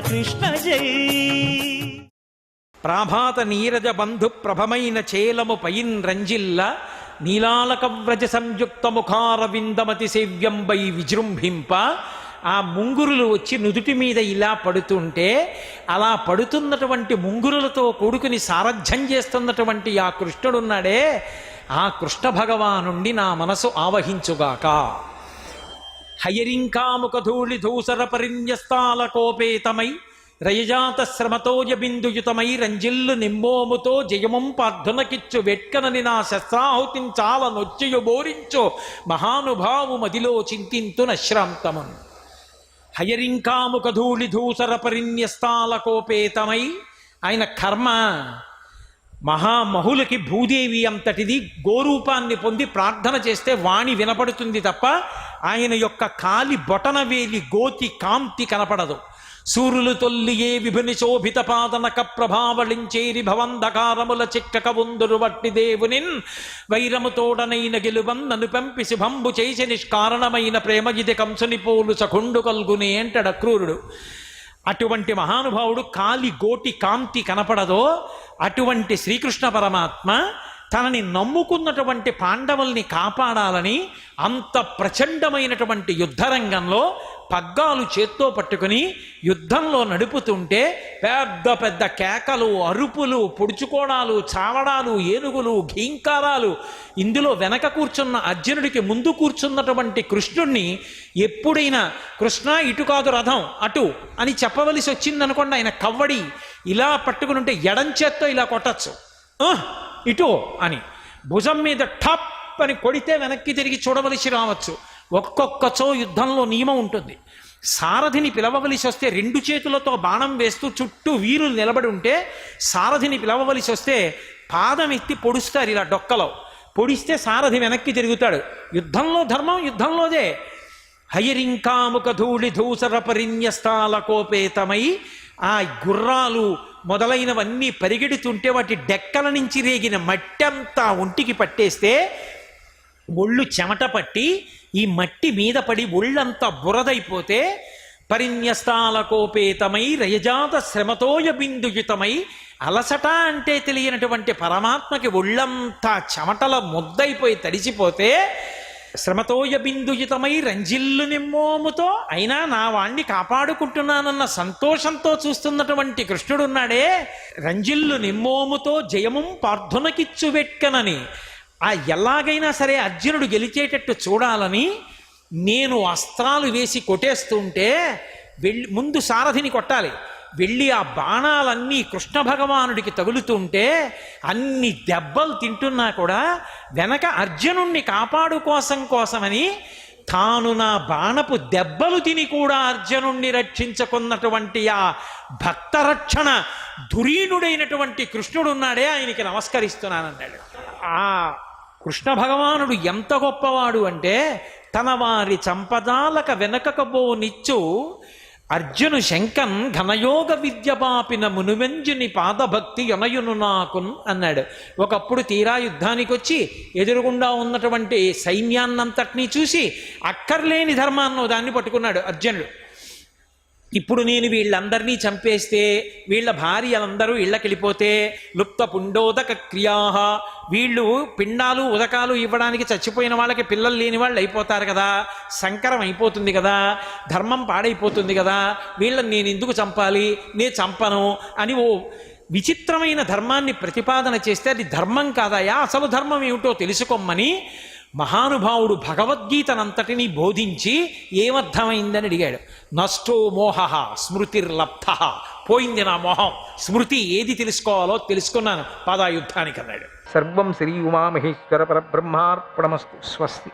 కృష్ణ జై. ప్రాభాత నీరజ బంధు ప్రభమైన చేలము పయిన్ రంజిల్ల నీలాలక వ్రజ సంయుక్త ముఖార విందమతి సేవ్యంబై విజృంభింప. ఆ ముంగురులు వచ్చి నుదుటి మీద ఇలా పడుతుంటే అలా పడుతున్నటువంటి ముంగురులతో కూడుకుని సారథ్యం చేస్తున్నటువంటి ఆ కృష్ణుడున్నాడే, ఆ కృష్ణ భగవానుండి నా మనసు ఆవహించుగాక. హయరింకాముఖధూళి ధూసర పరిన్యస్తాల కోపేతమై రయజాత శ్రమతోయ బిందుయుతమై రంజిల్లు నిమ్మోముతో జయముం పార్థునకిచ్చు వెట్కనని నా శస్త్రాహుతించాల నొచ్చియు బోరించు మహానుభావు మదిలో చింతింతు నశ్రాంతమున్. హయరింకాముఖధూళి ధూసర పరిన్యస్తాల కోపేతమై, ఆయన కర్మ మహామహులకి భూదేవి అంతటిది గోరూపాన్ని పొంది ప్రార్థన చేస్తే వాణి వినపడుతుంది తప్ప ఆయన యొక్క కాలి బొటన వేలి గోతి కాంతి కనపడదు. సూరులు తొల్లియే విభుని శోభిత పాదనక ప్రభావళించేరి భవంధకారముల చిక్కక ఉందురు వట్టి దేవునిన్ వైరము తోడనైన గెలువం నన్ను పంపి శుభంబు చేసి నిష్కారణమైన ప్రేమ ఇది కంసుని పోలు సఖుండు కల్గునే అంటాడు అక్రూరుడు. అటువంటి మహానుభావుడు కాలి గోటి కాంతి కనపడదో అటువంటి శ్రీకృష్ణ పరమాత్మ తనని నమ్ముకున్నటువంటి పాండవుల్ని కాపాడాలని అంత ప్రచండమైనటువంటి యుద్ధరంగంలో పగ్గాలు చేత్తో పట్టుకుని యుద్ధంలో నడుపుతుంటే పెద్ద పెద్ద కేకలు, అరుపులు, పొడుచుకోవడాలు, చావడాలు, ఏనుగులు, ఘీంకారాలు. ఇందులో వెనక కూర్చున్న అర్జునుడికి ముందు కూర్చున్నటువంటి కృష్ణుణ్ణి ఎప్పుడైనా కృష్ణ ఇటు కాదు రథం అటు అని చెప్పవలసి వచ్చిందనుకోండి, ఆయన కవ్వడి ఇలా పట్టుకుని ఉంటే ఎడం చేత్తో ఇలా కొట్టచ్చు, ఇటు అని భుజం మీద ఠప్ అని కొడితే వెనక్కి తిరిగి చూడవలసి రావచ్చు. ఒక్కొక్కచో యుద్ధంలో నియమం ఉంటుంది. సారథిని పిలవవలసి వస్తే రెండు చేతులతో బాణం వేస్తూ చుట్టూ వీరులు నిలబడి ఉంటే సారథిని పిలవవలసి వస్తే పాదం ఎత్తి పొడుస్తారు ఇలా డొక్కలో. పొడిస్తే సారథి వెనక్కి తిరుగుతాడు. యుద్ధంలో ధర్మం యుద్ధంలోదే. హయరింకాముఖ ధూళి ధూసర పరిన్యస్తాల కోపేతమై ఆ గుర్రాలు మొదలైనవన్నీ పరిగెడుతుంటే వాటి డెక్కల నుంచి రేగిన మట్టంతా ఒంటికి పట్టేస్తే ఒళ్ళు చెమట పట్టి ఈ మట్టి మీద పడి ఒళ్ళంతా బురదైపోతే పరిన్యస్తాల కోపేతమై రయజాత శ్రమతోయ బిందుయుతమై అలసట అంటే తెలియనటువంటి పరమాత్మకి ఒళ్ళంతా చెమటల ముద్దైపోయి తడిసిపోతే శ్రమతోయ బిందుయుతమై రంజిల్లు నిమ్మోముతో అయినా నా వాణ్ణి కాపాడుకుంటున్నానన్న సంతోషంతో చూస్తున్నటువంటి కృష్ణుడున్నాడే, రంజిల్లు నిమ్మోముతో జయముం పార్థునకిచ్చు వెట్కనని ఆ ఎలాగైనా సరే అర్జునుడు గెలిచేటట్టు చూడాలని నేను అస్త్రాలు వేసి కొట్టేస్తుంటే ముందు సారథిని కొట్టాలి. వెళ్ళి ఆ బాణాలన్నీ కృష్ణ భగవానుడికి తగులుతుంటే అన్ని దెబ్బలు తింటున్నా కూడా వెనక అర్జునుణ్ణి కోసమని తాను నా బాణపు దెబ్బలు తిని కూడా అర్జునుణ్ణి రక్షించుకున్నటువంటి ఆ భక్తరక్షణ ధురీనుడైనటువంటి కృష్ణుడున్నాడే, ఆయనకి నమస్కరిస్తున్నానన్నాడు. ఆ కృష్ణ భగవానుడు ఎంత గొప్పవాడు అంటే తన వారి చంపదాలక వెనకకపోనిచ్చు అర్జును శంకన్ ఘనయోగ విద్య పాపిన మునువెంజుని పాదభక్తి యొనయును నాకున్ అన్నాడు. ఒకప్పుడు తీరా యుద్ధానికి వచ్చి ఎదురుగుండా ఉన్నటువంటి సైన్యాన్నంతటినీ చూసి అక్కర్లేని ధర్మాన్నో దాన్ని పట్టుకున్నాడు అర్జునుడు. ఇప్పుడు నేను వీళ్ళందరినీ చంపేస్తే వీళ్ళ భార్యలందరూ ఇళ్ళకెళ్ళిపోతే లుప్త పుండోదక క్రియాహ, వీళ్ళు పిండాలు ఉదకాలు ఇవ్వడానికి చచ్చిపోయిన వాళ్ళకి పిల్లలు లేని వాళ్ళు అయిపోతారు కదా, సంకరం అయిపోతుంది కదా, ధర్మం పాడైపోతుంది కదా, వీళ్ళని నేను ఎందుకు చంపాలి, నేను చంపను అని ఓ విచిత్రమైన ధర్మాన్ని ప్రతిపాదన చేస్తే అది ధర్మం కాదయా, అసలు ధర్మం ఏమిటో తెలుసుకోమని మహానుభావుడు భగవద్గీతనంతటినీ బోధించి ఏమర్థమైందని అడిగాడు. నష్టో మోహ స్మృతిర్లబ్ధ, పోయింది నా మోహం, స్మృతి ఏది తెలుసుకోవాలో తెలుసుకున్నాను, పాదాయుద్ధానికి అన్నాడు. సర్వం శ్రీ ఉమామహేశ్వర పరబ్రహ్మార్పణమస్తు. స్వస్తి.